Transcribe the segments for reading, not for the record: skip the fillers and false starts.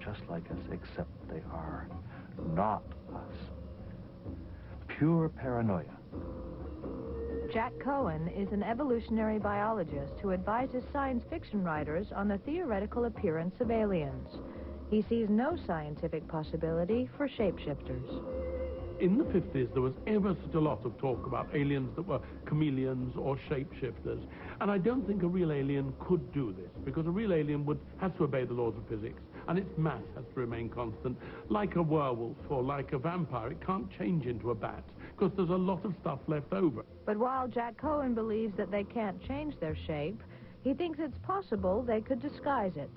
just like us, except they are not us. Pure paranoia. Jack Cohen is an evolutionary biologist who advises science fiction writers on the theoretical appearance of aliens. He sees no scientific possibility for shapeshifters. In the 50s, there was ever such a lot of talk about aliens that were chameleons or shapeshifters. And I don't think a real alien could do this, because a real alien has to obey the laws of physics, and its mass has to remain constant. Like a werewolf or like a vampire, it can't change into a bat, because there's a lot of stuff left over. But while Jack Cohen believes that they can't change their shape, he thinks it's possible they could disguise it.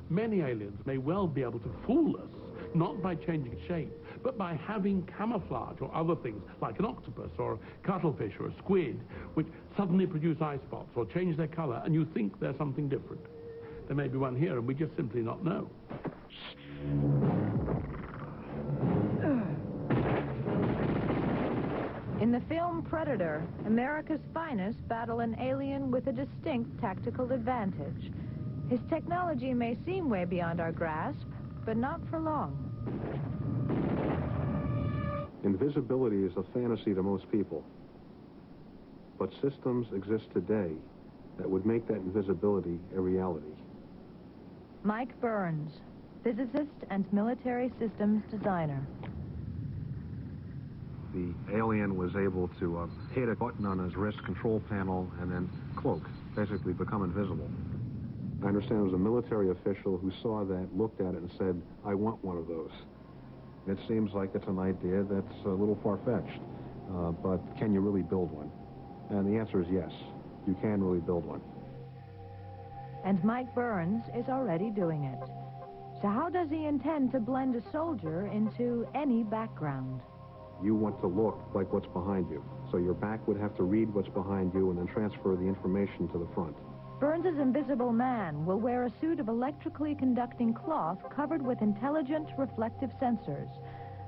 Many aliens may well be able to fool us, not by changing shape, but by having camouflage or other things, like an octopus or a cuttlefish or a squid, which suddenly produce eye spots or change their color, and you think they're something different. There may be one here, and we just simply not know. In the film Predator, America's finest battle an alien with a distinct tactical advantage. His technology may seem way beyond our grasp, but not for long. Invisibility is a fantasy to most people. But systems exist today that would make that invisibility a reality. Mike Burns, physicist and military systems designer. The alien was able to hit a button on his wrist control panel and then cloak, basically become invisible. I understand it was a military official who saw that, looked at it, and said, I want one of those. It seems like it's an idea that's a little far-fetched, but can you really build one? And the answer is yes, you can really build one. And Mike Burns is already doing it. So how does he intend to blend a soldier into any background? You want to look like what's behind you, so your back would have to read what's behind you and then transfer the information to the front. Burns's invisible man will wear a suit of electrically conducting cloth covered with intelligent reflective sensors.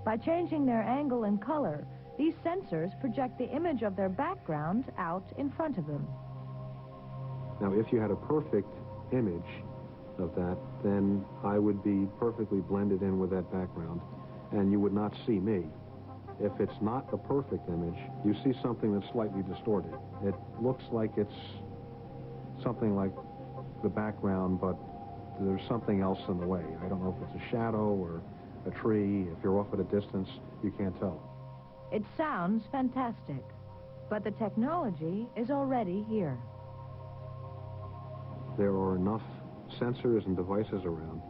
By changing their angle and color, these sensors project the image of their background out in front of them. Now, if you had a perfect image of that, then I would be perfectly blended in with that background, and you would not see me. If it's not a perfect image, you see something that's slightly distorted. It looks like it's something like the background, but there's something else in the way. I don't know if it's a shadow or a tree. If you're off at a distance, you can't tell. It sounds fantastic, but the technology is already here. There are enough sensors and devices around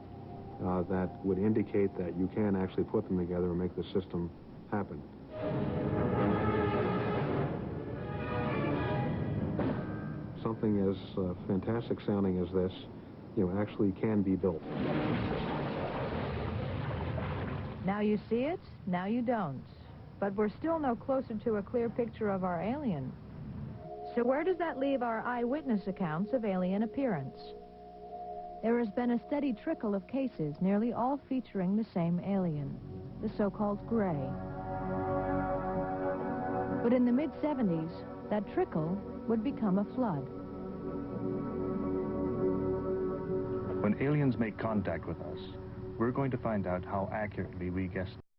that would indicate that you can actually put them together and make the system happen. Something as fantastic sounding as this, actually can be built. Now you see it, now you don't. But we're still no closer to a clear picture of our alien. So where does that leave our eyewitness accounts of alien appearance? There has been a steady trickle of cases, nearly all featuring the same alien, the so-called gray. But in the mid-70s, that trickle would become a flood. When aliens make contact with us, we're going to find out how accurately we guessed